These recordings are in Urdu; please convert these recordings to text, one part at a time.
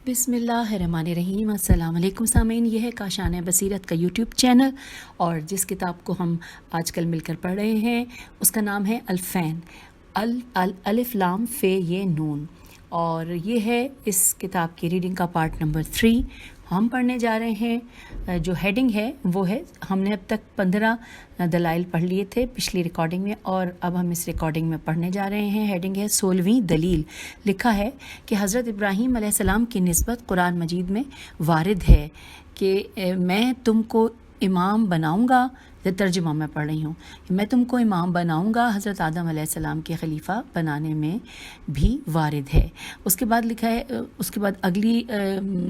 بسم اللہ الرحمن الرحیم۔ السلام علیکم سامعین، یہ ہے کاشانِ بصیرت کا یوٹیوب چینل، اور جس کتاب کو ہم آج کل مل کر پڑھ رہے ہیں اس کا نام ہے الفین، الف لام فے یہ نون، اور یہ ہے اس کتاب کی ریڈنگ کا پارٹ نمبر 3 ہم پڑھنے جا رہے ہیں۔ جو ہیڈنگ ہے وہ ہے، ہم نے اب تک 15 دلائل پڑھ لیے تھے پچھلی ریکارڈنگ میں، اور اب ہم اس ریکارڈنگ میں پڑھنے جا رہے ہیں۔ ہیڈنگ ہے 16ویں دلیل۔ لکھا ہے کہ حضرت ابراہیم علیہ السلام کی نسبت قرآن مجید میں وارد ہے کہ میں تم کو امام بناؤں گا۔ ترجمہ میں پڑھ رہی ہوں کہ میں تم کو امام بناؤں گا، حضرت آدم علیہ السلام کے خلیفہ بنانے میں بھی وارد ہے۔ اس کے بعد لکھا ہے، اس کے بعد اگلی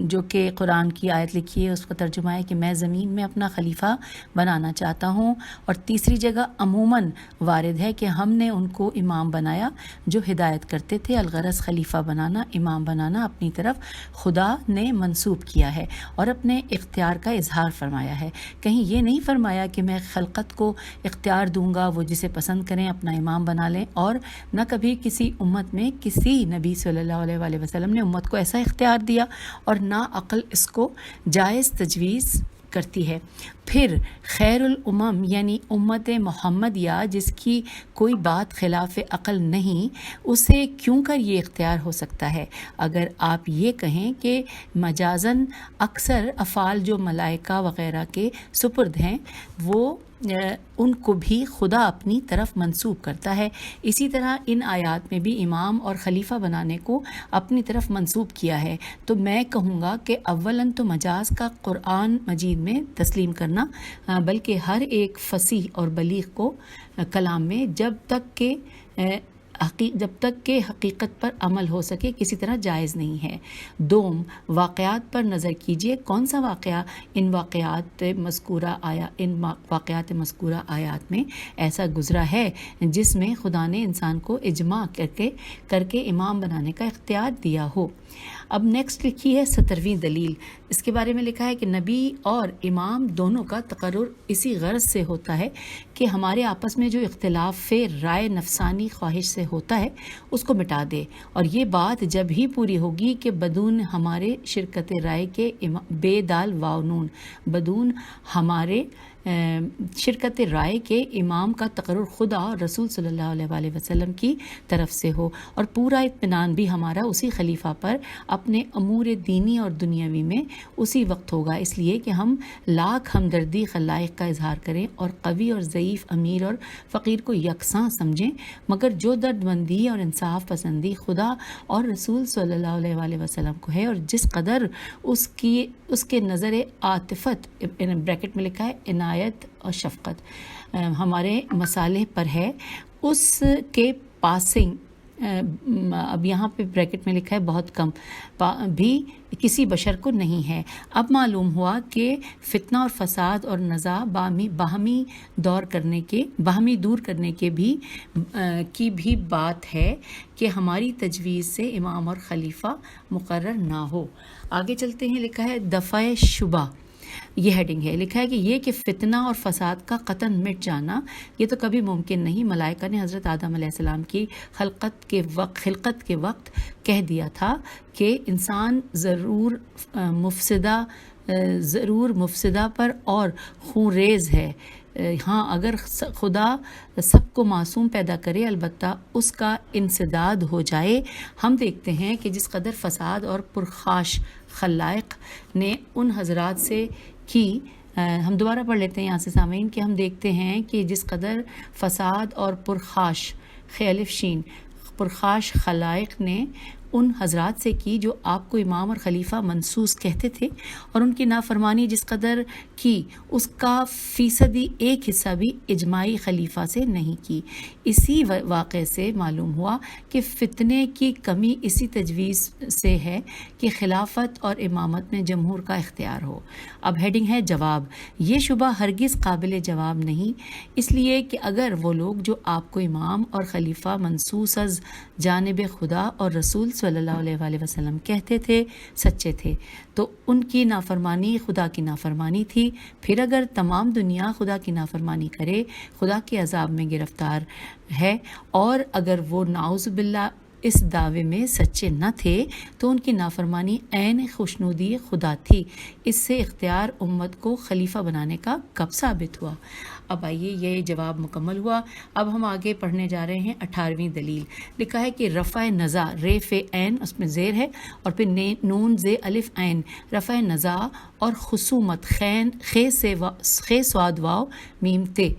جو کہ قرآن کی آیت لکھی ہے اس کا ترجمہ ہے کہ میں زمین میں اپنا خلیفہ بنانا چاہتا ہوں، اور تیسری جگہ عموماً وارد ہے کہ ہم نے ان کو امام بنایا جو ہدایت کرتے تھے۔ الغرض خلیفہ بنانا، امام بنانا اپنی طرف خدا نے منسوب کیا ہے اور اپنے اختیار کا اظہار فرمایا ہے۔ کہیں یہ نہیں فرمایا کہ میں خلقت کو اختیار دوں گا، وہ جسے پسند کریں اپنا امام بنا لیں، اور نہ کبھی کسی امت میں کسی نبی صلی اللہ علیہ وآلہ وسلم نے امت کو ایسا اختیار دیا، اور نہ عقل اس کو جائز تجویز کرتی ہے۔ پھر خیر الامم یعنی امت محمدیہ جس کی کوئی بات خلاف عقل نہیں، اسے کیوں کر یہ اختیار ہو سکتا ہے؟ اگر آپ یہ کہیں کہ مجازاً اکثر افعال جو ملائکہ وغیرہ کے سپرد ہیں وہ ان کو بھی خدا اپنی طرف منسوب کرتا ہے، اسی طرح ان آیات میں بھی امام اور خلیفہ بنانے کو اپنی طرف منسوب کیا ہے، تو میں کہوں گا کہ اولاً تو مجاز کا قرآن مجید میں تسلیم کرنا، بلکہ ہر ایک فصیح اور بلیغ کو کلام میں جب تک کہ حقیقت پر عمل ہو سکے کسی طرح جائز نہیں ہے۔ دوم، واقعات پر نظر کیجئے، کون سا واقعہ ان واقعات مذکورہ آیات میں ایسا گزرا ہے جس میں خدا نے انسان کو اجماع کر کے امام بنانے کا اختیار دیا ہو؟ اب نیکسٹ لکھی ہے 17ویں دلیل۔ اس کے بارے میں لکھا ہے کہ نبی اور امام دونوں کا تقرر اسی غرض سے ہوتا ہے کہ ہمارے آپس میں جو اختلاف رائے نفسانی خواہش سے ہوتا ہے اس کو مٹا دے، اور یہ بات جب ہی پوری ہوگی کہ بدون ہمارے شرکت رائے کے بے دال واو نون، بدون ہمارے شرکت رائے کے امام کا تقرر خدا اور رسول صلی اللہ علیہ وآلہ وسلم کی طرف سے ہو، اور پورا اطمینان بھی ہمارا اسی خلیفہ پر اپنے امور دینی اور دنیاوی میں اسی وقت ہوگا، اس لیے کہ ہم لاکھ ہمدردی خلائق کا اظہار کریں اور قوی اور ضعیف، امیر اور فقیر کو یکساں سمجھیں، مگر جو درد مندی اور انصاف پسندی خدا اور رسول صلی اللہ علیہ وآلہ وسلم کو ہے، اور جس قدر اس کے نظر عاطفت بریکٹ میں لکھا ہے عنایت اور شفقت ہمارے مصالح پر ہے، اس کے پاسنگ، اب یہاں پہ بریکٹ میں لکھا ہے بہت کم، بھی کسی بشر کو نہیں ہے۔ اب معلوم ہوا کہ فتنہ اور فساد اور نزاع باہمی دور کرنے کی بھی بات ہے کہ ہماری تجویز سے امام اور خلیفہ مقرر نہ ہو۔ آگے چلتے ہیں، لکھا ہے دفع شبہ، یہ ہیڈنگ ہے۔ لکھا ہے کہ یہ کہ فتنہ اور فساد کا قطعاً مٹ جانا یہ تو کبھی ممکن نہیں۔ ملائکہ نے حضرت آدم علیہ السلام کی خلقت کے وقت کہہ دیا تھا کہ انسان ضرور مفسدہ پر اور خون ریز ہے۔ ہاں، اگر خدا سب کو معصوم پیدا کرے البتہ اس کا انسداد ہو جائے۔ ہم دیکھتے ہیں کہ جس قدر فساد اور پرخاش خلائق نے ان حضرات سے کی، ہم دوبارہ پڑھ لیتے ہیں یہاں سے سامعین، کہ ہم دیکھتے ہیں کہ جس قدر فساد اور پرخاش خلائق نے ان حضرات سے کی جو آپ کو امام اور خلیفہ منصوص کہتے تھے، اور ان کی نافرمانی جس قدر کی اس کا 1% ایک حصہ بھی اجماعی خلیفہ سے نہیں کی۔ اسی واقعے سے معلوم ہوا کہ فتنے کی کمی اسی تجویز سے ہے کہ خلافت اور امامت میں جمہور کا اختیار ہو۔ اب ہیڈنگ ہے جواب۔ یہ شبہ ہرگز قابل جواب نہیں، اس لیے کہ اگر وہ لوگ جو آپ کو امام اور خلیفہ منصوص از جانب خدا اور رسول صلی اللہ علیہ وآلہ وسلم کہتے تھے سچے تھے تو ان کی نافرمانی خدا کی نافرمانی تھی۔ پھر اگر تمام دنیا خدا کی نافرمانی کرے، خدا کے عذاب میں گرفتار ہے، اور اگر وہ نعوذ باللہ اس دعوے میں سچے نہ تھے تو ان کی نافرمانی عین خوشنودی خدا تھی۔ اس سے اختیار امت کو خلیفہ بنانے کا کب ثابت ہوا؟ اب آئیے یہ جواب مکمل ہوا۔ اب ہم آگے پڑھنے جا رہے ہیں 18ویں دلیل۔ لکھا ہے کہ رفع نزا ریف عین اس میں زیر ہے اور پھر نون زے الف عین رفع نزا اور خصومت خے سواد واو میم تے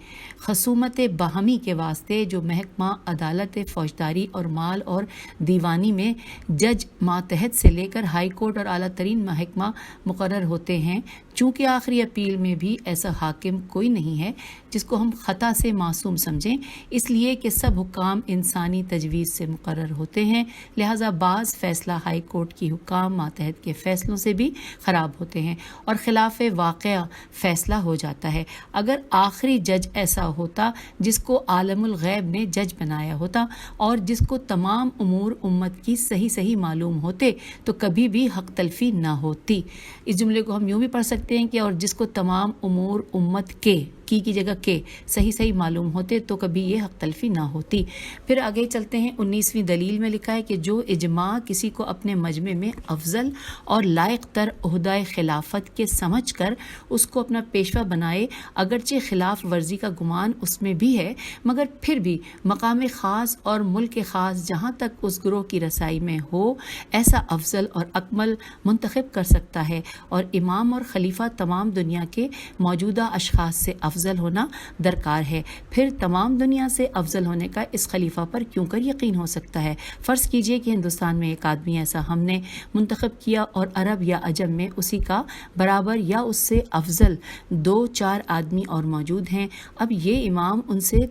خصومت باہمی کے واسطے جو محکمہ عدالت فوجداری اور مال اور دیوانی میں جج ماتحت سے لے کر ہائی کورٹ اور اعلیٰ ترین محکمہ مقرر ہوتے ہیں، چونکہ آخری اپیل میں بھی ایسا حاکم کوئی نہیں ہے جس کو ہم خطا سے معصوم سمجھیں، اس لیے کہ سب حکام انسانی تجویز سے مقرر ہوتے ہیں، لہٰذا بعض فیصلہ ہائی کورٹ کی حکام ماتحت کے فیصلوں سے بھی خراب ہوتے ہیں اور خلاف واقعہ فیصلہ ہو جاتا ہے۔ اگر آخری جج ایسا ہوتا جس کو عالم الغیب نے جج بنایا ہوتا اور جس کو تمام امور امت کی صحیح معلوم ہوتے تو کبھی بھی حق تلفی نہ ہوتی۔ اس جملے کو ہم یوں بھی پڑھ سکتے ہیں کہ اور جس کو تمام امور امت کے کی جگہ کے صحیح معلوم ہوتے تو کبھی یہ حق تلفی نہ ہوتی۔ پھر آگے چلتے ہیں 19ویں دلیل میں لکھا ہے کہ جو اجماع کسی کو اپنے مجمع میں افضل اور لائق تر عہدہ خلافت کے سمجھ کر اس کو اپنا پیشوا بنائے، اگرچہ خلاف ورزی کا گمان اس میں بھی ہے مگر پھر بھی مقام خاص اور ملک خاص جہاں تک اس گروہ کی رسائی میں ہو ایسا افضل اور اکمل منتخب کر سکتا ہے، اور امام اور خلیفہ تمام دنیا کے موجودہ اشخاص سے افضل ہونا درکار ہے۔ پھر تمام دنیا سے افضل ہونے کا اس خلیفہ پر کیوں کر یقین ہو سکتا ہے؟ فرض کیجئے کہ ہندوستان میں ایک آدمی ایسا ہم نے منتخب کیا اور عرب یا عجم میں اسی کا برابر یا اس سے افضل 2-4 آدمی اور موجود ہیں۔ اب یہ امام ان سے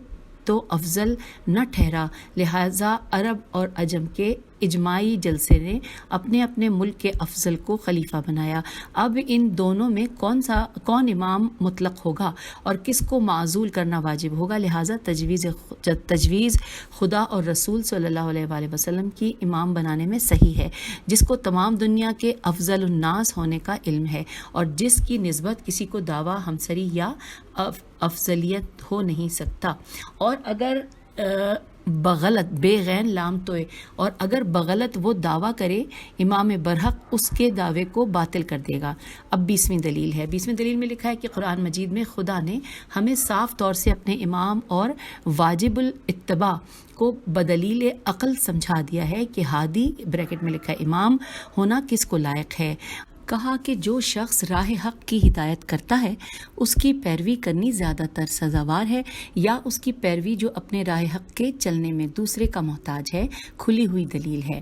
تو افضل نہ ٹھہرا، لہٰذا عرب اور عجم کے اجماعی جلسے نے اپنے اپنے ملک کے افضل کو خلیفہ بنایا۔ اب ان دونوں میں کون امام مطلق ہوگا اور کس کو معزول کرنا واجب ہوگا؟ لہٰذا تجویز خدا اور رسول صلی اللہ علیہ وآلہ وسلم کی امام بنانے میں صحیح ہے، جس کو تمام دنیا کے افضل الناس ہونے کا علم ہے اور جس کی نسبت کسی کو دعویٰ ہمسری یا افضلیت ہو نہیں سکتا، اور اگر بغلط بے غین لام توئے اور اگر بغلط وہ دعویٰ کرے امام برحق اس کے دعوے کو باطل کر دے گا۔ اب 20ویں دلیل ہے۔ 20ویں دلیل میں لکھا ہے کہ قرآن مجید میں خدا نے ہمیں صاف طور سے اپنے امام اور واجب الاتباع کو بدلیل عقل سمجھا دیا ہے کہ ہادی بریکٹ میں لکھا ہے امام ہونا کس کو لائق ہے۔ کہا کہ جو شخص راہ حق کی ہدایت کرتا ہے اس کی پیروی کرنی زیادہ تر سزاوار ہے یا اس کی پیروی جو اپنے راہ حق کے چلنے میں دوسرے کا محتاج ہے؟ کھلی ہوئی دلیل ہے۔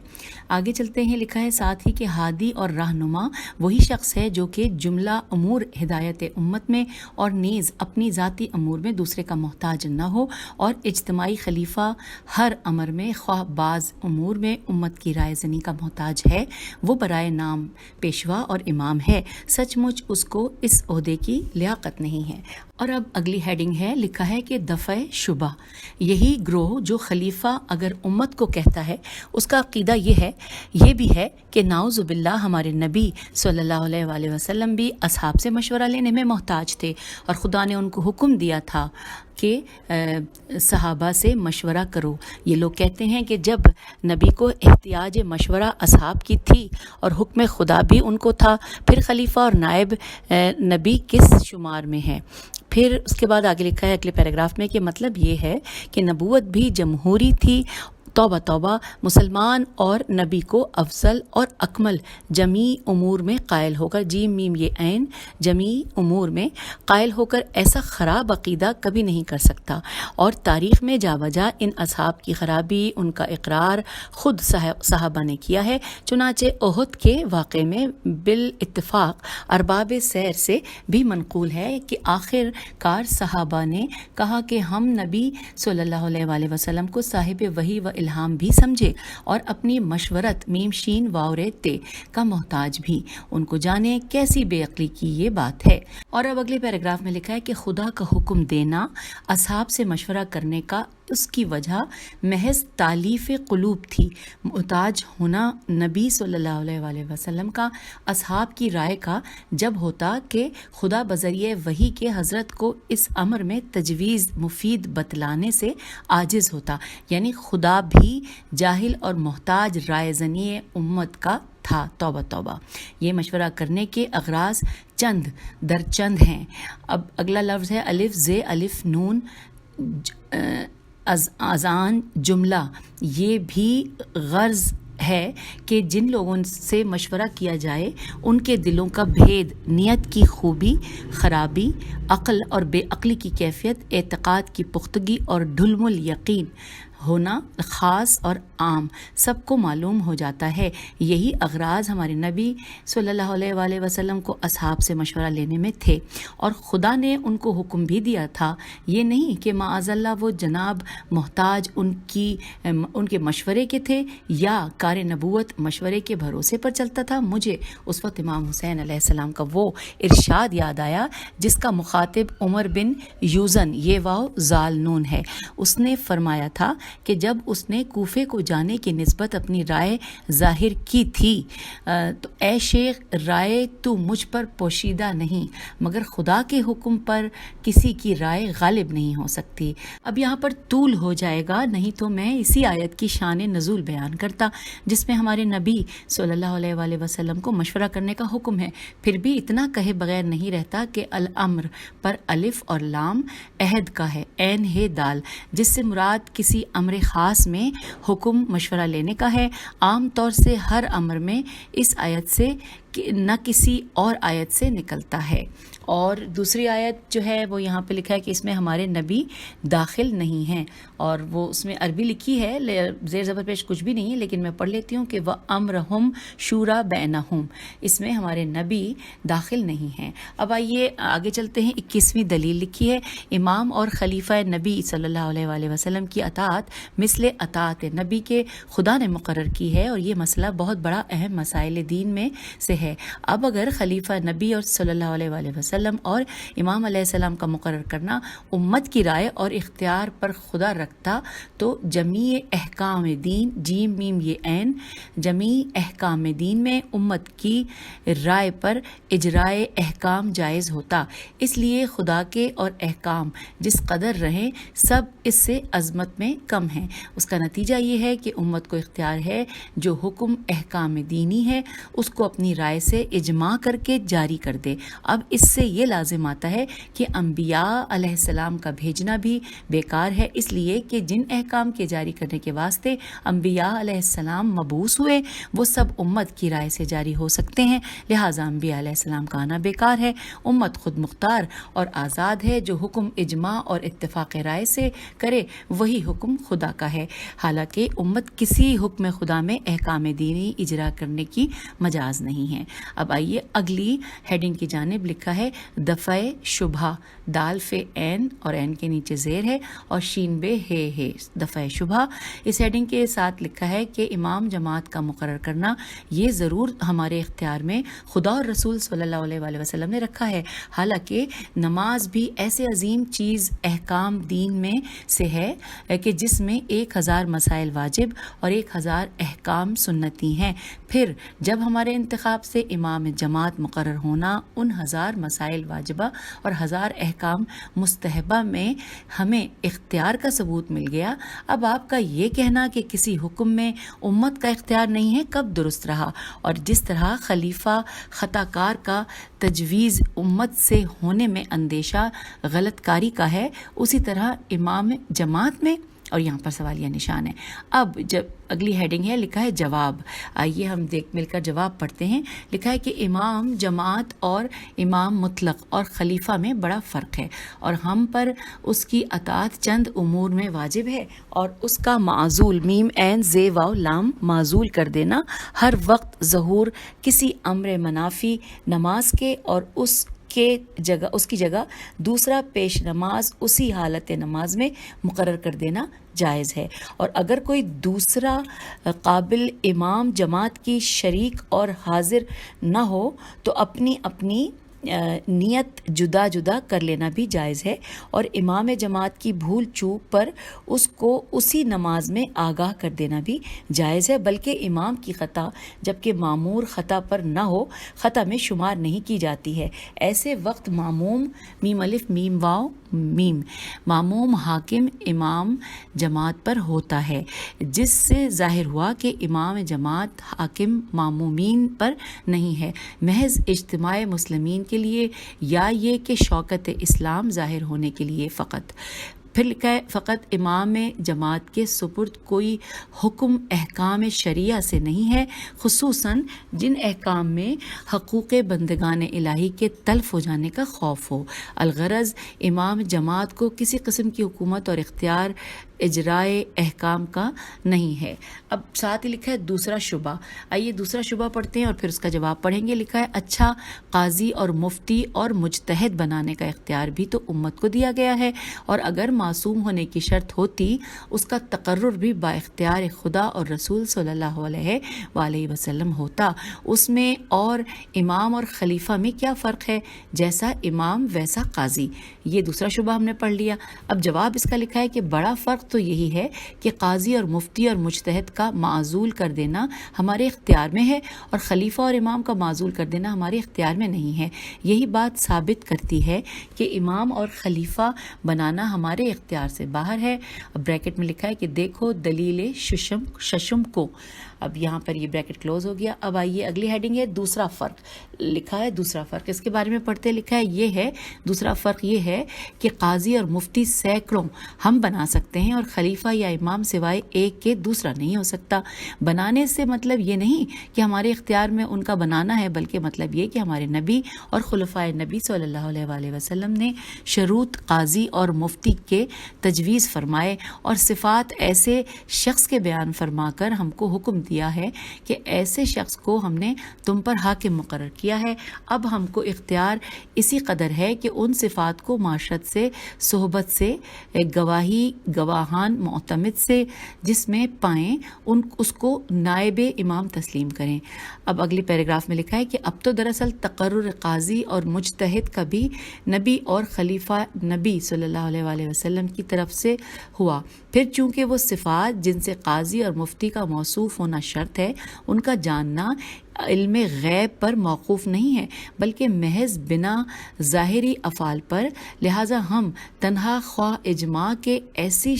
آگے چلتے ہیں، لکھا ہے ساتھ ہی کہ ہادی اور رہنما وہی شخص ہے جو کہ جملہ امور ہدایت امت میں اور نیز اپنی ذاتی امور میں دوسرے کا محتاج نہ ہو، اور اجتماعی خلیفہ ہر امر میں خواہ بعض امور میں امت کی رائے زنی کا محتاج ہے، وہ برائے نام پیشوا اور امام ہے، سچ مچ اس کو اس عہدے کی لیاقت نہیں ہے۔ اور اب اگلی ہیڈنگ ہے، لکھا ہے کہ دفع شبہ، یہی گروہ جو خلیفہ اگر امت کو کہتا ہے اس کا عقیدہ یہ بھی ہے کہ نعوذ باللہ ہمارے نبی صلی اللہ علیہ وآلہ وسلم بھی اصحاب سے مشورہ لینے میں محتاج تھے اور خدا نے ان کو حکم دیا تھا کہ صحابہ سے مشورہ کرو۔ یہ لوگ کہتے ہیں کہ جب نبی کو احتیاج مشورہ اصحاب کی تھی اور حکم خدا بھی ان کو تھا، پھر خلیفہ اور نائب نبی کس شمار میں ہے؟ پھر اس کے بعد آگے لکھا ہے اگلے پیراگراف میں کہ مطلب یہ ہے کہ نبوت بھی جمہوری تھی، توبہ توبہ، مسلمان اور نبی کو افضل اور اکمل جمیع امور میں قائل ہو کر، جیم میم یہ عین، جمیع امور میں قائل ہو کر ایسا خراب عقیدہ کبھی نہیں کر سکتا، اور تاریخ میں جا بجا ان اصحاب کی خرابی ان کا اقرار خود صحابہ نے کیا ہے۔ چنانچہ احد کے واقعے میں بالاتفاق ارباب سیر سے بھی منقول ہے کہ آخر کار صحابہ نے کہا کہ ہم نبی صلی اللہ علیہ وآلہ وسلم کو صاحب وحی و الہام بھی سمجھے اور اپنی مشورت میم شین واو رے تے کا محتاج بھی، ان کو جانے کیسی بے عقلی کی یہ بات ہے۔ اور اب اگلے پیراگراف میں لکھا ہے کہ خدا کا حکم دینا، اصحاب سے مشورہ کرنے کا اس کی وجہ محض تالیف قلوب تھی، محتاج ہونا نبی صلی اللہ علیہ وآلہ وسلم کا اصحاب کی رائے کا جب ہوتا کہ خدا بذریعہ وحی کے حضرت کو اس امر میں تجویز مفید بتلانے سے عاجز ہوتا، یعنی خدا بھی جاہل اور محتاج رائے زنی امت کا تھا۔ توبہ توبہ۔ یہ مشورہ کرنے کے اغراض چند در چند ہیں۔ اب اگلا لفظ ہے الف ز الف نون اذان جملہ۔ یہ بھی غرض ہے کہ جن لوگوں سے مشورہ کیا جائے ان کے دلوں کا بھید، نیت کی خوبی خرابی، عقل اور بے عقلی کی کیفیت، اعتقاد کی پختگی اور ڈھلم الیقین ہونا خاص اور عام سب کو معلوم ہو جاتا ہے۔ یہی اغراض ہمارے نبی صلی اللہ علیہ وآلہ وسلم کو اصحاب سے مشورہ لینے میں تھے، اور خدا نے ان کو حکم بھی دیا تھا۔ یہ نہیں کہ معاذ اللہ وہ جناب محتاج ان کے مشورے کے تھے یا کار نبوت مشورے کے بھروسے پر چلتا تھا۔ مجھے اس وقت امام حسین علیہ السلام کا وہ ارشاد یاد آیا جس کا مخاطب عمر بن یوزن یہ واو زال نون ہے۔ اس نے فرمایا تھا کہ جب اس نے کوفے کو جانے کی نسبت اپنی رائے ظاہر کی تھی تو اے شیخ، رائے تو مجھ پر پوشیدہ نہیں، مگر خدا کے حکم پر کسی کی رائے غالب نہیں ہو سکتی۔ اب یہاں پر طول ہو جائے گا، نہیں تو میں اسی آیت کی شان نزول بیان کرتا جس میں ہمارے نبی صلی اللہ علیہ وآلہ وسلم کو مشورہ کرنے کا حکم ہے، پھر بھی اتنا کہے بغیر نہیں رہتا کہ الامر پر الف اور لام عہد کا ہے، عین ہے دال، جس سے مراد کسی امر خاص میں حکم مشورہ لینے کا ہے۔ عام طور سے ہر امر میں اس آیت سے نہ کسی اور آیت سے نکلتا ہے۔ اور دوسری آیت جو ہے وہ یہاں پہ لکھا ہے کہ اس میں ہمارے نبی داخل نہیں ہیں، اور وہ اس میں عربی لکھی ہے، زیر زبر پیش کچھ بھی نہیں ہے، لیکن میں پڑھ لیتی ہوں کہ وَأَمْرُهُمْ شُورَى بَيْنَهُمْ، اس میں ہمارے نبی داخل نہیں ہیں۔ اب آئیے آگے چلتے ہیں۔ 21ویں دلیل لکھی ہے، امام اور خلیفہ نبی صلی اللہ علیہ وآلہ وسلم کی اطاعت مثل اطاعت نبی کے خدا نے مقرر کی ہے، اور یہ مسئلہ بہت بڑا اہم مسائل دین میں سے ہے۔ اب اگر خلیفہ نبی اور صلی اللہ علیہ وآلہ وسلم اور امام علیہ السلام کا مقرر کرنا امت کی رائے اور اختیار پر خدا رکھتا تو جمیع احکام دین جیم میم یہ عین جمیع احکام دین میں امت کی رائے پر اجرائے احکام جائز ہوتا۔ اس لیے خدا کے اور احکام جس قدر رہیں سب اس سے عظمت میں کم ہیں۔ اس کا نتیجہ یہ ہے کہ امت کو اختیار ہے جو حکم احکام دینی ہے اس کو اپنی رائے سے اجماع کر کے جاری کر دے۔ اب اس سے یہ لازم آتا ہے کہ انبیاء علیہ السلام کا بھیجنا بھی بیکار ہے، اس لیے کہ جن احکام کے جاری کرنے کے واسطے انبیاء علیہ السلام مبعوث ہوئے وہ سب امت کی رائے سے جاری ہو سکتے ہیں، لہٰذا انبیاء علیہ السلام کا آنا بیکار ہے۔ امت خود مختار اور آزاد ہے، جو حکم اجماع اور اتفاق رائے سے کرے وہی حکم خدا کا ہے، حالانکہ امت کسی حکم خدا میں احکام دینی اجرا کرنے کی مجاز نہیں ہے۔ اب آئیے اگلی ہیڈنگ کی جانب۔ لکھا ہے دفع شبہ، دال فے عین اور عین کے نیچے زیر ہے اور شین بے ہے دفع شبہ۔ اس ہیڈنگ کے ساتھ لکھا ہے کہ امام جماعت کا مقرر کرنا یہ ضرور ہمارے اختیار میں خدا اور رسول صلی اللہ علیہ وآلہ وسلم نے رکھا ہے، حالانکہ نماز بھی ایسے عظیم چیز احکام دین میں سے ہے کہ جس میں 1000 مسائل واجب اور 1000 احکام سنتی ہیں۔ پھر جب ہمارے انتخاب سے امام جماعت مقرر ہونا ان 1000 مسائل واجبہ اور 1000 احکام مستحبہ میں ہمیں اختیار کا ثبوت مل گیا، اب آپ کا یہ کہنا کہ کسی حکم میں امت کا اختیار نہیں ہے کب درست رہا؟ اور جس طرح خلیفہ خطا کار کا تجویز امت سے ہونے میں اندیشہ غلط کاری کا ہے، اسی طرح امام جماعت میں، اور یہاں پر سوالیہ نشان ہے۔ اب جب اگلی ہیڈنگ ہے، لکھا ہے جواب۔ آئیے ہم مل کر جواب پڑھتے ہیں۔ لکھا ہے کہ امام جماعت اور امام مطلق اور خلیفہ میں بڑا فرق ہے، اور ہم پر اس کی اطاعت چند امور میں واجب ہے، اور اس کا معزول میم عین زے واو لام معزول کر دینا ہر وقت ظہور کسی امر منافی نماز کے اور اس کی جگہ دوسرا پیش نماز اسی حالت نماز میں مقرر کر دینا جائز ہے، اور اگر کوئی دوسرا قابل امام جماعت کی شریک اور حاضر نہ ہو تو اپنی نیت جدا جدا کر لینا بھی جائز ہے، اور امام جماعت کی بھول چوک پر اس کو اسی نماز میں آگاہ کر دینا بھی جائز ہے، بلکہ امام کی خطا جبکہ معمور خطا پر نہ ہو خطا میں شمار نہیں کی جاتی ہے۔ ایسے وقت معموم میم الف میم واو میم معموم حاکم امام جماعت پر ہوتا ہے، جس سے ظاہر ہوا کہ امام جماعت حاکم معمومین پر نہیں ہے، محض اجتماع مسلمین کے لیے، یا یہ کہ شوکت اسلام ظاہر ہونے کے لیے فقط۔ پھر لکھا ہے فقط امام جماعت کے سپرد کوئی حکم احکام شریعہ سے نہیں ہے، خصوصاً جن احکام میں حقوق بندگان الہی کے تلف ہو جانے کا خوف ہو۔ الغرض امام جماعت کو کسی قسم کی حکومت اور اختیار اجرائے احکام کا نہیں ہے۔ اب ساتھ ہی لکھا ہے دوسرا شبہ، آئیے دوسرا شبہ پڑھتے ہیں اور پھر اس کا جواب پڑھیں گے۔ لکھا ہے اچھا، قاضی اور مفتی اور مجتہد بنانے کا اختیار بھی تو امت کو دیا گیا ہے، اور اگر معصوم ہونے کی شرط ہوتی اس کا تقرر بھی با اختیار خدا اور رسول صلی اللہ علیہ وآلہ وسلم ہوتا، اس میں اور امام اور خلیفہ میں کیا فرق ہے؟ جیسا امام ویسا قاضی۔ یہ دوسرا شبہ ہم نے پڑھ لیا۔ اب جواب اس کا لکھا ہے کہ بڑا فرق تو یہی ہے کہ قاضی اور مفتی اور مجتہد کا معزول کر دینا ہمارے اختیار میں ہے، اور خلیفہ اور امام کا معزول کر دینا ہمارے اختیار میں نہیں ہے۔ یہی بات ثابت کرتی ہے کہ امام اور خلیفہ بنانا ہمارے اختیار سے باہر ہے۔ اب بریکٹ میں لکھا ہے کہ دیکھو دلیل ششم کو، اب یہاں پر یہ بریکٹ کلوز ہو گیا۔ اب آئیے اگلی ہیڈنگ ہے دوسرا فرق، لکھا ہے دوسرا فرق، اس کے بارے میں پڑھتے لکھا ہے یہ ہے دوسرا فرق یہ ہے کہ قاضی اور مفتی سینکڑوں ہم بنا سکتے ہیں، اور خلیفہ یا امام سوائے ایک کے دوسرا نہیں ہو سکتا۔ بنانے سے مطلب یہ نہیں کہ ہمارے اختیار میں ان کا بنانا ہے، بلکہ مطلب یہ کہ ہمارے نبی اور خلفائے نبی صلی اللہ علیہ وآلہ وسلم نے شروط قاضی اور مفتی کے تجویز فرمائے اور صفات ایسے شخص کے بیان فرما کر ہم کو حکم دیا ہے کہ ایسے شخص کو ہم نے تم پر حاکم مقرر کیا ہے۔ اب ہم کو اختیار اسی قدر ہے کہ ان صفات کو معاشرت سے، صحبت سے، گواہان معتمد سے جس میں پائیں اس کو نائب امام تسلیم کریں۔ اب اگلی پیراگراف میں لکھا ہے کہ اب تو دراصل تقرر قاضی اور مجتہد کا بھی نبی اور خلیفہ نبی صلی اللہ علیہ وآلہ وسلم کی طرف سے ہوا، پھر چونکہ وہ صفات جن سے قاضی اور مفتی کا موصوف ہونا شرط ہے ان کا جاننا علم غیب پر موقوف نہیں ہے، بلکہ محض بنا ظاہری افعال پر، لہٰذا ہم تنہا خواہ اجماع کے ایسے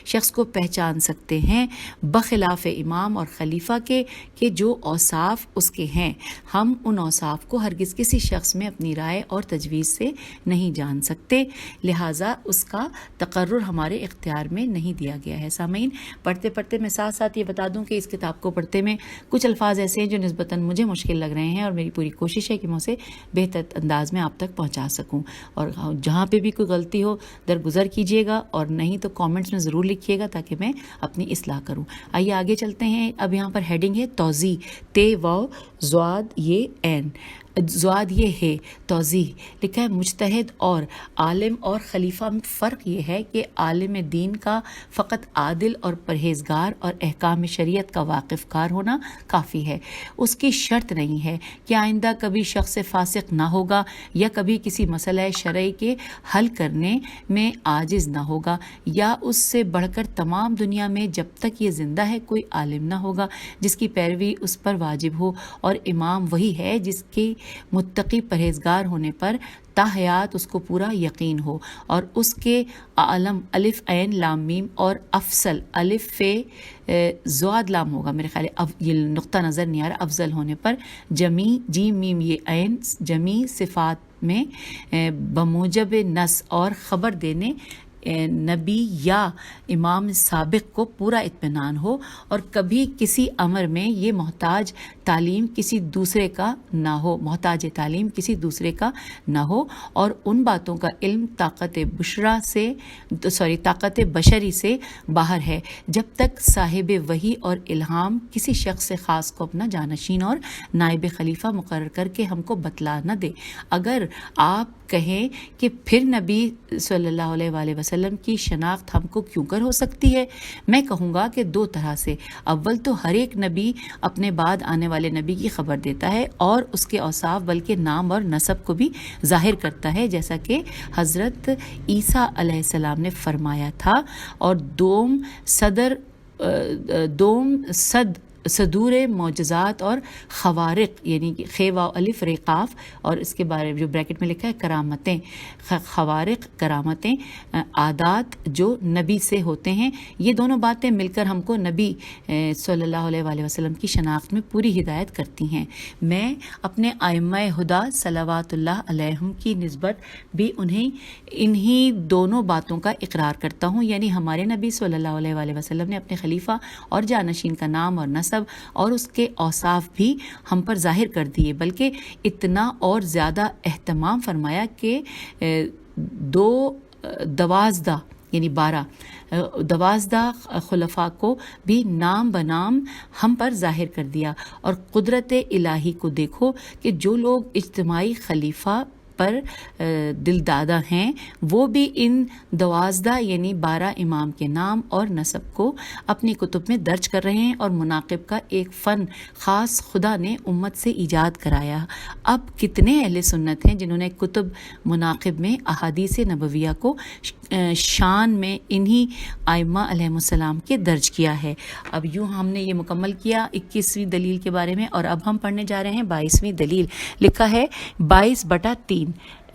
شخص کو پہچان سکتے ہیں بخلاف امام اور خلیفہ کے کہ جو اوصاف اس کے ہیں، ہم ان اوصاف کو ہرگز کسی شخص میں اپنی رائے اور تجویز سے نہیں جان سکتے، لہٰذا اس کا تقرر ہمارے اختیار میں نہیں دیا گیا ہے۔ سامعین، پڑھتے پڑھتے میں ساتھ ساتھ یہ بتا دوں کہ اس کتاب کو پڑھتے میں کچھ الفاظ ایسے ہیں جو نسبتاً مجھے مشکل لگ رہے ہیں، اور میری پوری کوشش ہے کہ میں اسے بہتر انداز میں آپ تک پہنچا سکوں، اور جہاں پہ بھی کوئی غلطی ہو درگزر کیجیے گا، اور نہیں تو کامنٹس میں ضرور لکھیے گا تاکہ میں اپنی اصلاح کروں۔ آئیے آگے چلتے ہیں۔ اب یہاں پر ہیڈنگ ہے توضیح، تے واو زواد یہ این، زواد یہ ہے توضیح۔ لکھا ہے مجتہد اور عالم اور خلیفہ میں فرق یہ ہے کہ عالم دین کا فقط عادل اور پرہیزگار اور احکام شریعت کا واقف کار ہونا کافی ہے، اس کی شرط نہیں ہے کہ آئندہ کبھی شخص فاسق نہ ہوگا یا کبھی کسی مسئلہ شرعی کے حل کرنے میں عاجز نہ ہوگا، یا اس سے بڑھ کر تمام دنیا میں جب تک یہ زندہ ہے کوئی عالم نہ ہوگا جس کی پیروی اس پر واجب ہو، اور امام وہی ہے جس کی متقی پرہیزگار ہونے پر تا حیات اس کو پورا یقین ہو، اور اس کے عالم الف عین لام میم اور افضل الف فے زواد لام ہوگا، میرے خیال یہ نقطہ نظر نہیں آ رہا، افضل ہونے پر جمی جیم میم یہ عین جمی صفات میں بموجب نص اور خبر دینے نبی یا امام سابق کو پورا اطمینان ہو، اور کبھی کسی امر میں یہ محتاج تعلیم کسی دوسرے کا نہ ہو، محتاج تعلیم کسی دوسرے کا نہ ہو، اور ان باتوں کا علم طاقت بشری سے باہر ہے جب تک صاحب وحی اور الہام کسی شخص خاص کو اپنا جانشین اور نائب خلیفہ مقرر کر کے ہم کو بتلا نہ دے۔ اگر آپ کہیں کہ پھر نبی صلی اللہ علیہ وآلہ وسلم کی شناخت ہم کو کیوں کر ہو سکتی ہے؟ میں کہوں گا کہ دو طرح سے. اول تو ہر ایک نبی اپنے بعد آنے والے نبی کی خبر دیتا ہے اور اس کے اوصاف بلکہ نام اور نسب کو بھی ظاہر کرتا ہے، جیسا کہ حضرت عیسیٰ علیہ السلام نے فرمایا تھا. اور دوم صدور معجزات اور خوارق، یعنی کہ خ واو الف ر قاف، اور اس کے بارے میں جو بریکٹ میں لکھا ہے کرامتیں، خوارق کرامتیں، عادات جو نبی سے ہوتے ہیں، یہ دونوں باتیں مل کر ہم کو نبی صلی اللہ علیہ وآلہ وسلم کی شناخت میں پوری ہدایت کرتی ہیں. میں اپنے ائمہ ہدیٰ صلوات اللہ علیہم کی نسبت بھی انہی دونوں باتوں کا اقرار کرتا ہوں. یعنی ہمارے نبی صلی اللہ علیہ وآلہ وسلم نے اپنے خلیفہ اور جانشین کا نام اور نسب اور اس کے اوصاف بھی ہم پر ظاہر کر دیے، بلکہ اتنا اور زیادہ اہتمام فرمایا کہ 12 یعنی 12 خلفاء کو بھی نام بنام ہم پر ظاہر کر دیا. اور قدرت الہی کو دیکھو کہ جو لوگ اجتماعی خلیفہ پر دلدادہ ہیں وہ بھی ان 12 یعنی 12 امام کے نام اور نسب کو اپنی کتب میں درج کر رہے ہیں، اور مناقب کا ایک فن خاص خدا نے امت سے ایجاد کرایا. اب کتنے اہل سنت ہیں جنہوں نے کتب مناقب میں احادیث نبویہ کو شان میں انہی ائمہ علیہم السلام کے درج کیا ہے. اب یوں ہم نے یہ مکمل کیا 21ویں دلیل کے بارے میں، اور اب ہم پڑھنے جا رہے ہیں 22ویں دلیل. لکھا ہے 22/3،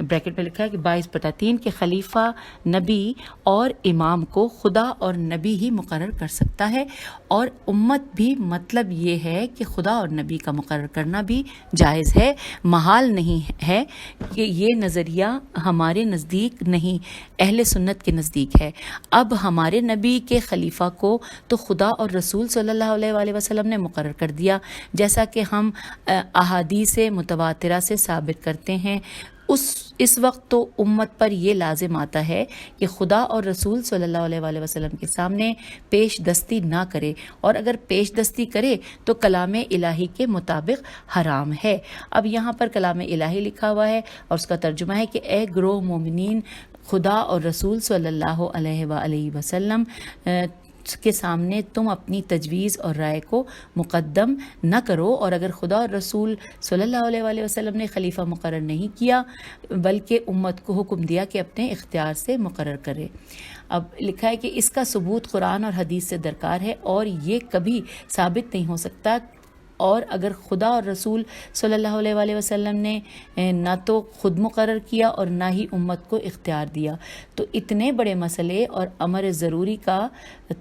بریکٹ میں لکھا ہے کہ 22/3 کے خلیفہ نبی اور امام کو خدا اور نبی ہی مقرر کر سکتا ہے، اور امت بھی. مطلب یہ ہے کہ خدا اور نبی کا مقرر کرنا بھی جائز ہے، محال نہیں ہے. کہ یہ نظریہ ہمارے نزدیک نہیں، اہل سنت کے نزدیک ہے. اب ہمارے نبی کے خلیفہ کو تو خدا اور رسول صلی اللہ علیہ وآلہ وسلم نے مقرر کر دیا، جیسا کہ ہم احادیث متواترہ سے ثابت کرتے ہیں. اس وقت تو امت پر یہ لازم آتا ہے کہ خدا اور رسول صلی اللہ علیہ وآلہ وسلم کے سامنے پیش دستی نہ کرے، اور اگر پیش دستی کرے تو کلام الہی کے مطابق حرام ہے. اب یہاں پر کلام الہی لکھا ہوا ہے اور اس کا ترجمہ ہے کہ اے گروہ مومنین، خدا اور رسول صلی اللہ علیہ وآلہ وسلم کے سامنے تم اپنی تجویز اور رائے کو مقدم نہ کرو، اور اگر خدا اور رسول صلی اللہ علیہ وآلہ وسلم نے خلیفہ مقرر نہیں کیا بلکہ امت کو حکم دیا کہ اپنے اختیار سے مقرر کرے. اب لکھا ہے کہ اس کا ثبوت قرآن اور حدیث سے درکار ہے، اور یہ کبھی ثابت نہیں ہو سکتا. اور اگر خدا اور رسول صلی اللہ علیہ وآلہ وسلم نے نہ تو خود مقرر کیا اور نہ ہی امت کو اختیار دیا، تو اتنے بڑے مسئلے اور امر ضروری کا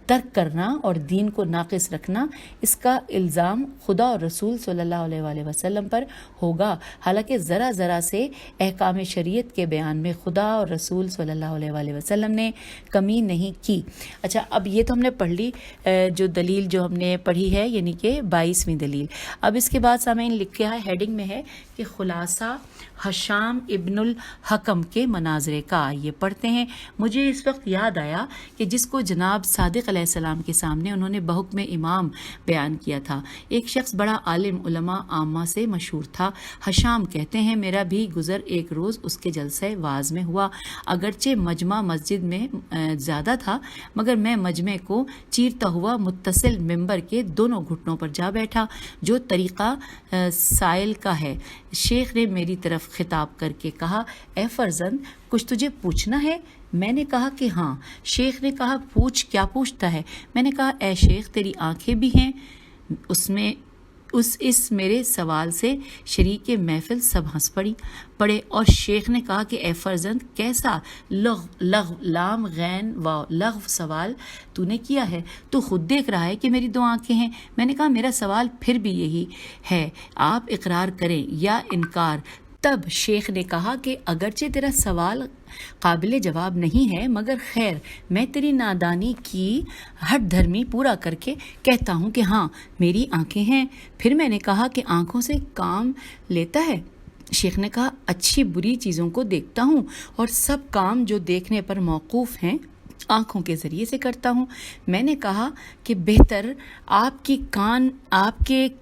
ترک کرنا اور دین کو ناقص رکھنا، اس کا الزام خدا اور رسول صلی اللہ علیہ وآلہ وسلم پر ہوگا. حالانکہ ذرا سے احکام شریعت کے بیان میں خدا اور رسول صلی اللہ علیہ وآلہ وسلم نے کمی نہیں کی. اچھا، اب یہ تو ہم نے پڑھ لی جو دلیل جو ہم نے پڑھی ہے، یعنی کہ 22ویں دلیل. اب اس کے بعد سامعین لکھا ہے، ہیڈنگ میں ہے کہ خلاصہ حشام ابن الحکم کے مناظرے کا. یہ پڑھتے ہیں. مجھے اس وقت یاد آیا کہ جس کو جناب صادق علیہ السلام کے سامنے انہوں نے بحکم امام بیان کیا تھا، ایک شخص بڑا عالم علماء عامہ سے مشہور تھا. حشام کہتے ہیں میرا بھی گزر ایک روز اس کے جلسہ واعظ میں ہوا. اگرچہ مجمع مسجد میں زیادہ تھا، مگر میں مجمع کو چیرتا ہوا متصل ممبر کے دونوں گھٹنوں پر جا بیٹھا، جو طریقہ سائل کا ہے. شیخ نے میری طرف خطاب کر کے کہا، اے فرزند، کچھ تجھے پوچھنا ہے؟ میں نے کہا کہ ہاں. شیخ نے کہا، پوچھ. کیا پوچھتا ہے؟ میں نے کہا، اے شیخ، تیری آنکھیں بھی ہیں؟ اس میرے سوال سے شریک محفل سب ہنس پڑے، اور شیخ نے کہا کہ اے فرزند، کیسا لغو لام غین واو لغو سوال تو نے کیا ہے؟ تو خود دیکھ رہا ہے کہ میری 2 آنکھیں ہیں. میں نے کہا، میرا سوال پھر بھی یہی ہے، آپ اقرار کریں یا انکار. تب شیخ نے کہا کہ اگرچہ تیرا سوال قابل جواب نہیں ہے، مگر خیر، میں تیری نادانی کی ہٹ دھرمی پورا کر کے کہتا ہوں کہ ہاں، میری آنکھیں ہیں. پھر میں نے کہا کہ آنکھوں سے کام لیتا ہے؟ شیخ نے کہا، اچھی بری چیزوں کو دیکھتا ہوں، اور سب کام جو دیکھنے پر موقوف ہیں آنکھوں کے ذریعے سے کرتا ہوں. میں نے کہا کہ بہتر، آپ کے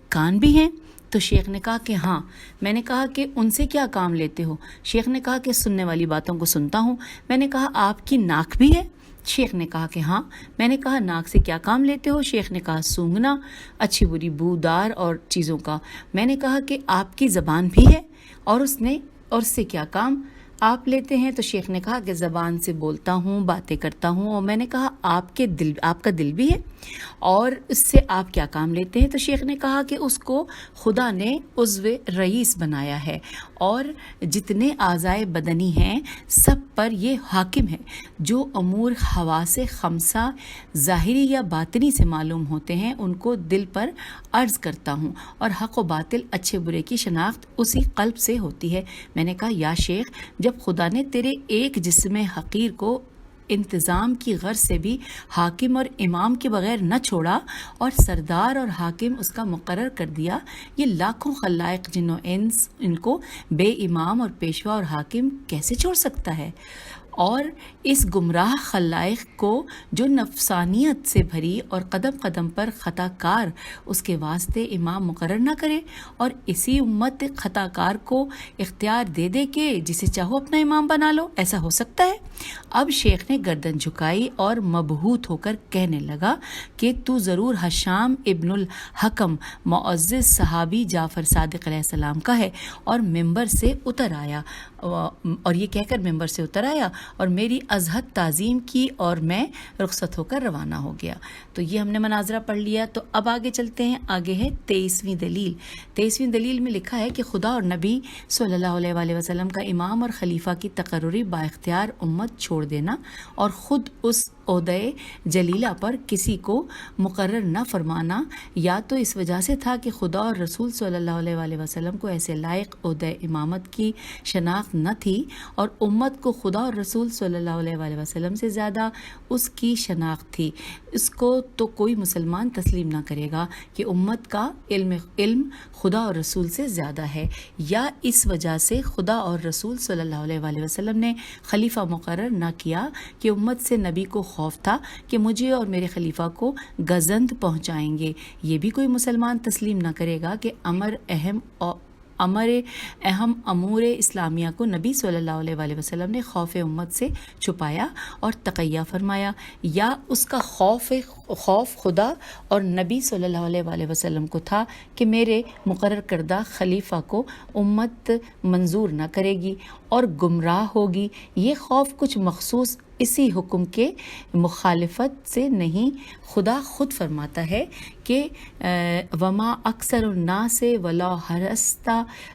کان بھی ہیں؟ تو شیخ نے کہا کہ ہاں. میں نے کہا کہ ان سے کیا کام لیتے ہو؟ شیخ نے کہا کہ سننے والی باتوں کو سنتا ہوں. میں نے کہا آپ کی ناک بھی ہے؟ شیخ نے کہا کہ ہاں. میں نے کہا ناک سے کیا کام لیتے ہو؟ شیخ نے کہا سونگھنا، اچھی بری بودار اور چیزوں کا. میں نے کہا کہ آپ کی زبان بھی ہے؟ اور اس سے کیا کام آپ لیتے ہیں؟ تو شیخ نے کہا کہ زبان سے بولتا ہوں، باتیں کرتا ہوں. اور میں نے کہا آپ کا دل بھی ہے؟ اور اس سے آپ کیا کام لیتے ہیں؟ تو شیخ نے کہا کہ اس کو خدا نے عضو رئیس بنایا ہے اور جتنے اعضائے بدنی ہیں سب پر یہ حاکم ہے. جو امور حواس خمسہ ظاہری یا باطنی سے معلوم ہوتے ہیں ان کو دل پر عرض کرتا ہوں، اور حق و باطل، اچھے برے کی شناخت اسی قلب سے ہوتی ہے. میں نے کہا یا شیخ، جب خدا نے تیرے ایک جسم حقیر کو انتظام کی غرض سے بھی حاکم اور امام کے بغیر نہ چھوڑا اور سردار اور حاکم اس کا مقرر کر دیا، یہ لاکھوں خلائق جن و انس ان کو بے امام اور پیشوا اور حاکم کیسے چھوڑ سکتا ہے؟ اور اس گمراہ خلائق کو جو نفسانیت سے بھری اور قدم قدم پر خطا کار اس کے واسطے امام مقرر نہ کرے، اور اسی امت خطا کار کو اختیار دے دے کہ جسے چاہو اپنا امام بنا لو، ایسا ہو سکتا ہے؟ اب شیخ نے گردن جھکائی اور مبہوت ہو کر کہنے لگا کہ تو ضرور ہشام ابن الحکم معزز صحابی جعفر صادق علیہ السلام کا ہے. اور ممبر سے اتر آیا، اور یہ کہہ کر ممبر سے اتر آیا اور میری ازہد تعظیم کی اور میں رخصت ہو کر روانہ ہو گیا. تو یہ ہم نے مناظرہ پڑھ لیا. تو اب آگے چلتے ہیں. آگے ہے 23ویں دلیل. 23ویں دلیل میں لکھا ہے کہ خدا اور نبی صلی اللہ علیہ وآلہ وسلم کا امام اور خلیفہ کی تقرری با اختیار امت چھوڑ دینا اور خود اس عہدۂ جلیلہ پر کسی کو مقرر نہ فرمانا یا تو اس وجہ سے تھا کہ خدا اور رسول صلی اللہ علیہ وآلہ وسلم کو ایسے لائق عہدۂ امامت کی شناخت نہ تھی، اور امت کو خدا اور رسول صلی اللہ علیہ وآلہ وسلم سے زیادہ اس کی شناخت تھی. اس کو تو کوئی مسلمان تسلیم نہ کرے گا کہ امت کا علم خدا اور رسول سے زیادہ ہے، یا اس وجہ سے خدا اور رسول صلی اللہ علیہ وآلہ وسلم نے خلیفہ مقرر نہ کیا کہ امت سے نبی کو خوف تھا کہ مجھے اور میرے خلیفہ کو گزند پہنچائیں گے. یہ بھی کوئی مسلمان تسلیم نہ کرے گا کہ امر اہم امور اسلامیہ کو نبی صلی اللہ علیہ وآلہ وسلم نے خوف امت سے چھپایا اور تقیہ فرمایا، یا اس کا خوف خدا اور نبی صلی اللہ علیہ وآلہ وسلم کو تھا کہ میرے مقرر کردہ خلیفہ کو امت منظور نہ کرے گی اور گمراہ ہوگی. یہ خوف کچھ مخصوص اسی حکم کے مخالفت سے نہیں. خدا خود فرماتا ہے کہ وما اکثر الناس ولا حرصت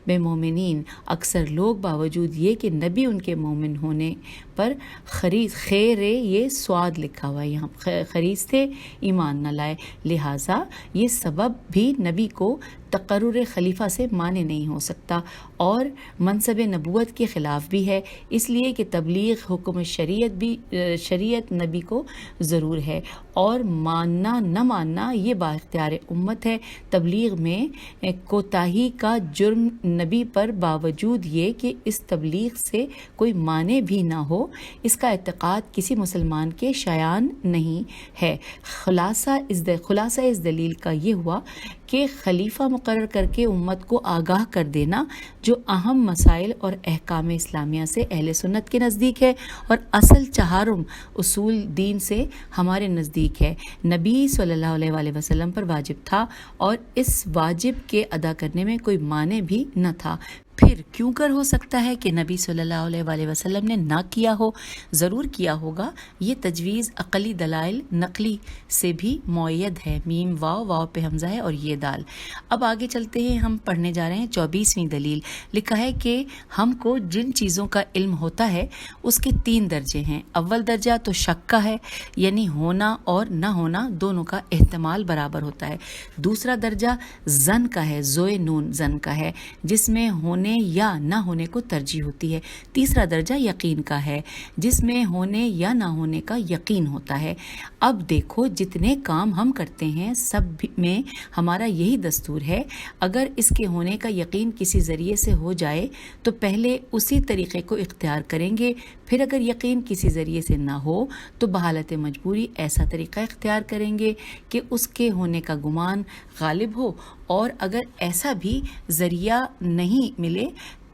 بمؤمنین، اکثر لوگ باوجود یہ کہ نبی ان کے مومن ہونے پر خیر یہ سواد لکھا ہوا ہے، یہاں خریز تھے، ایمان نہ لائے، لہٰذا یہ سبب بھی نبی کو تقرر خلیفہ سے مانے نہیں ہو سکتا اور منصب نبوت کے خلاف بھی ہے، اس لیے کہ تبلیغ حکم شریعت نبی کو ضرور ہے، اور ماننا نہ ماننا یہ با اختیار امت ہے. تبلیغ میں کوتاہی کا جرم نبی پر باوجود یہ کہ اس تبلیغ سے کوئی مانے بھی نہ ہو، اس کا اعتقاد کسی مسلمان کے شایان نہیں ہے. خلاصہ اس دلیل کا یہ ہوا کہ خلیفہ مقرر کر کے امت کو آگاہ کر دینا جو اہم مسائل اور احکام اسلامیہ سے اہل سنت کے نزدیک ہے اور اصل چہارم اصول دین سے ہمارے نزدیک ہے، نبی صلی اللہ علیہ وآلہ وسلم پر واجب تھا اور اس واجب کے ادا کرنے میں کوئی مانع بھی نہ تھا. پھر کیوں کر ہو سکتا ہے کہ نبی صلی اللہ علیہ وآلہ وسلم نے نہ کیا ہو؟ ضرور کیا ہوگا. یہ تجویز عقلی دلائل نقلی سے بھی معید ہے. میم واو پہ حمزہ ہے اور یہ دال. اب آگے چلتے ہیں. ہم پڑھنے جا رہے ہیں 24ویں دلیل. لکھا ہے کہ ہم کو جن چیزوں کا علم ہوتا ہے اس کے 3 درجے ہیں. اول درجہ تو شک کا ہے، یعنی ہونا اور نہ ہونا دونوں کا احتمال برابر ہوتا ہے. دوسرا درجہ ظن کا ہے، زوئے نون ظن کا ہے، جس میں ہونے یا نہ ہونے کو ترجیح ہوتی ہے. تیسرا درجہ یقین کا ہے، جس میں ہونے یا نہ ہونے کا یقین ہوتا ہے. اب دیکھو جتنے کام ہم کرتے ہیں سب میں ہمارا یہی دستور ہے، اگر اس کے ہونے کا یقین کسی ذریعے سے ہو جائے تو پہلے اسی طریقے کو اختیار کریں گے، پھر اگر یقین کسی ذریعے سے نہ ہو تو بحالت مجبوری ایسا طریقہ اختیار کریں گے کہ اس کے ہونے کا گمان غالب ہو اور اگر ایسا بھی ذریعہ نہیں ملے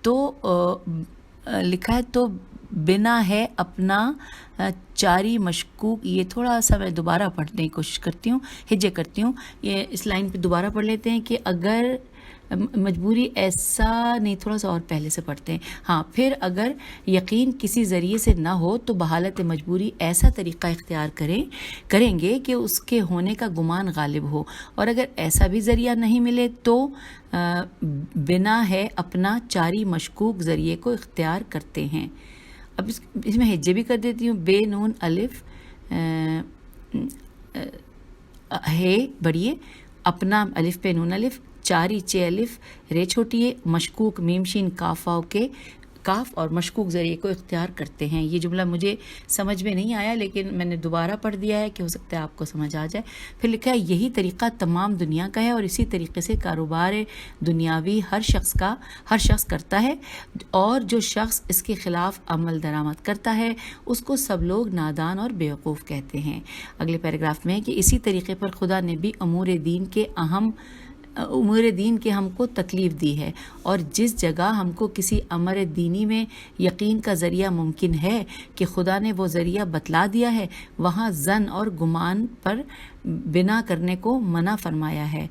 تو لکھا ہے تو بنا ہے اپنا چاری مشکوک. یہ تھوڑا سا میں دوبارہ پڑھنے کی کوشش کرتی ہوں, ہجے کرتی ہوں. یہ اس لائن پہ دوبارہ پڑھ لیتے ہیں کہ اگر مجبوری ایسا نہیں, تھوڑا سا اور پہلے سے پڑھتے ہیں. ہاں, پھر اگر یقین کسی ذریعے سے نہ ہو تو بحالت مجبوری ایسا طریقہ اختیار کریں گے کہ اس کے ہونے کا گمان غالب ہو, اور اگر ایسا بھی ذریعہ نہیں ملے تو بنا ہے اپنا چاری مشکوک ذریعے کو اختیار کرتے ہیں. اب اس میں ہجے بھی کر دیتی ہوں. بے نون الف ہے بڑھیے, اپنا الف پہ نون الف, چاری چے الف رے چھوٹی ہے, مشکوک میم شین کاف واو کے کاف اور مشکوک ذریعے کو اختیار کرتے ہیں. یہ جملہ مجھے سمجھ میں نہیں آیا لیکن میں نے دوبارہ پڑھ دیا ہے کہ ہو سکتا ہے آپ کو سمجھ آ جائے. پھر لکھا ہے یہی طریقہ تمام دنیا کا ہے اور اسی طریقے سے کاروبار دنیاوی ہر شخص کرتا ہے, اور جو شخص اس کے خلاف عمل درآمد کرتا ہے اس کو سب لوگ نادان اور بیوقوف کہتے ہیں. اگلے پیراگراف میں ہے کہ اسی طریقے پر خدا نے بھی امور دین کے ہم کو تکلیف دی ہے, اور جس جگہ ہم کو کسی امر دینی میں یقین کا ذریعہ ممکن ہے کہ خدا نے وہ ذریعہ بتلا دیا ہے, وہاں ظن اور گمان پر بنا کرنے کو منع فرمایا ہے.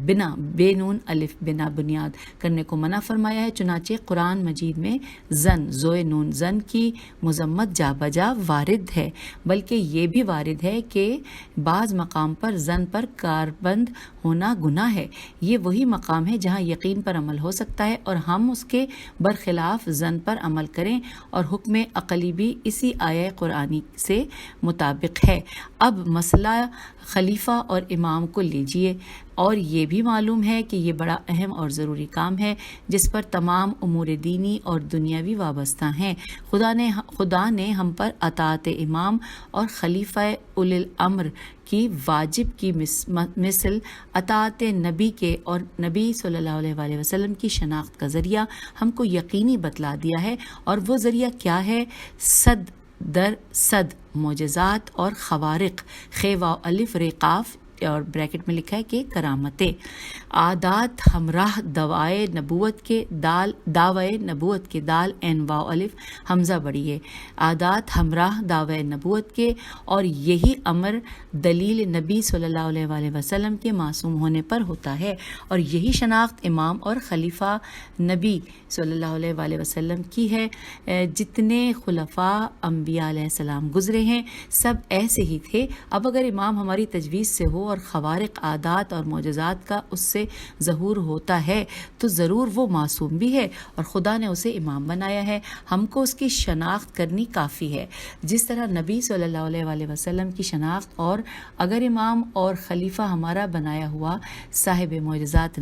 بنا بے نون الف بنا بنیاد کرنے کو منع فرمایا ہے. چنانچہ قرآن مجید میں ظن زوئے نون ظن کی مذمت جا بجا وارد ہے, بلکہ یہ بھی وارد ہے کہ بعض مقام پر ظن پر کاربند ہونا گناہ ہے. یہ وہی مقام ہے جہاں یقین پر عمل ہو سکتا ہے اور ہم اس کے برخلاف ظن پر عمل کریں, اور حکم عقلی بھی اسی آیہ قرآنی سے مطابق ہے. اب مسئلہ خلیفہ اور امام کو لیجئے, اور یہ بھی معلوم ہے کہ یہ بڑا اہم اور ضروری کام ہے جس پر تمام امور دینی اور دنیاوی وابستہ ہیں. خدا نے ہم پر اطاعت امام اور خلیفہ اولی الامر کی واجب کی مثل اطاعت نبی کے اور نبی صلی اللہ علیہ وآلہ وسلم کی شناخت کا ذریعہ ہم کو یقینی بتلا دیا ہے. اور وہ ذریعہ کیا ہے؟ صد در صد معجزات اور خوارق, خے واو الف رے قاف اور بریکٹ میں لکھا ہے کہ کرامتیں, عادات ہمراہ دعوائے نبوت کے دال این واو الف حمزہ بڑی ہے, عادات ہمراہ دعوائے نبوت کے, اور یہی امر دلیل نبی صلی اللہ علیہ وآلہ وسلم کے معصوم ہونے پر ہوتا ہے, اور یہی شناخت امام اور خلیفہ نبی صلی اللہ علیہ وآلہ وسلم کی ہے. جتنے خلفاء انبیاء علیہ السلام گزرے ہیں سب ایسے ہی تھے. اب اگر امام ہماری تجویز سے ہو اور خوارق عادات اور معجزات کا اس سے ظہور ہوتا ہے تو ضرور وہ معصوم بھی ہے اور خدا نے اسے امام بنایا ہے. ہم کو اس کی شناخت کرنی کافی ہے جس طرح نبی صلی اللہ علیہ وآلہ وسلم کی شناخت. اور اگر امام اور خلیفہ ہمارا بنایا ہوا صاحب معجزات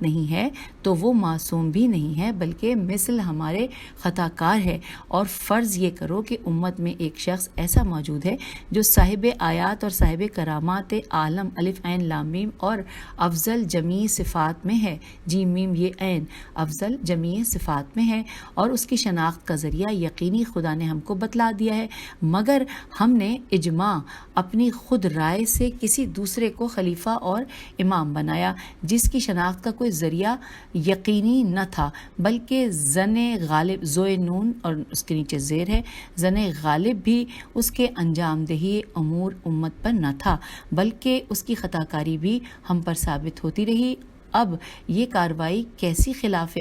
نہیں ہے تو وہ معصوم بھی نہیں ہے بلکہ مثل ہمارے خطا کار ہے. اور فرض یہ کرو کہ امت میں ایک شخص ایسا موجود ہے جو صاحب آیات اور صاحب کرامات عالم الف عین لام میم اور افضل جمیع صفات میں ہے, جیم میم یہ عین افضل جمیع صفات میں ہے, اور اس کی شناخت کا ذریعہ یقینی خدا نے ہم کو بتلا دیا ہے. مگر ہم نے اجماع اپنی خود رائے سے کسی دوسرے کو خلیفہ اور امام بنایا جس کی شناخت کا کوئی ذریعہ یقینی نہ تھا, بلکہ زن غالب زوئے نون اور اس کے نیچے زیر ہے, زن غالب بھی اس کے انجام دہی امور امت پر نہ تھا بلکہ اس کی خطا کاری بھی ہم پر ثابت ہوتی رہی. اب یہ کاروائی کیسی خلاف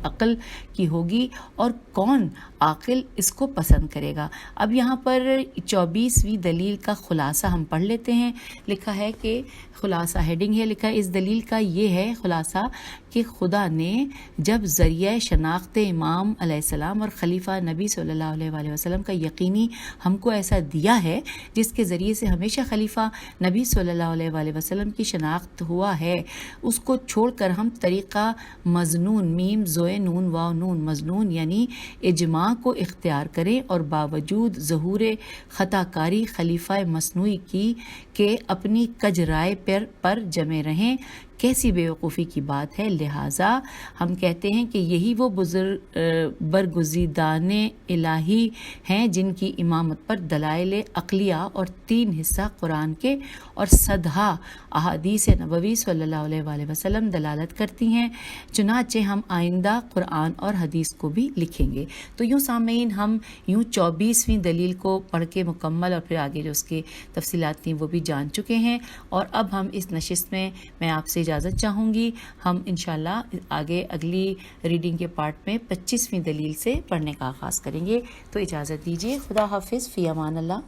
عقل کی ہوگی اور کون عاقل اس کو پسند کرے گا. اب یہاں پر 24ویں دلیل کا خلاصہ ہم پڑھ لیتے ہیں. لکھا ہے کہ خلاصہ ہیڈنگ ہے, لکھا ہے اس دلیل کا یہ ہے خلاصہ کہ خدا نے جب ذریعہ شناخت امام علیہ السلام اور خلیفہ نبی صلی اللہ علیہ وآلہ وسلم کا یقینی ہم کو ایسا دیا ہے جس کے ذریعے سے ہمیشہ خلیفہ نبی صلی اللہ علیہ وآلہ وسلم کی شناخت ہوا ہے, اس کو چھوڑ کر ہم طریقہ مظنون میم زوئے نون واو نون مظنون یعنی اجماع کو اختیار کریں اور باوجود ظہور خطا کاری خلیفہ مصنوعی کی کہ اپنی کج رائے پر جمے رہیں، کیسی بیوقوفی کی بات ہے۔ لہٰذا ہم کہتے ہیں کہ یہی وہ برگزیدان الہی ہیں جن کی امامت پر دلائل عقلیہ اور 3 حصہ قرآن کے اور 100 احادیث نبوی صلی اللہ علیہ وآلہ وسلم دلالت کرتی ہیں۔ چنانچہ ہم آئندہ قرآن اور حدیث کو بھی لکھیں گے۔ تو یوں سامعین ہم 24ویں دلیل کو پڑھ کے مکمل اور پھر آگے جو اس کی تفصیلات تھیں وہ بھی جان چکے ہیں، اور اب ہم اس نشست میں آپ سے اجازت چاہوں گی۔ ہم انشاءاللہ آگے اگلی ریڈنگ کے پارٹ میں 25ویں دلیل سے پڑھنے کا آغاز کریں گے۔ تو اجازت دیجیے، خدا حافظ، فی امان اللہ۔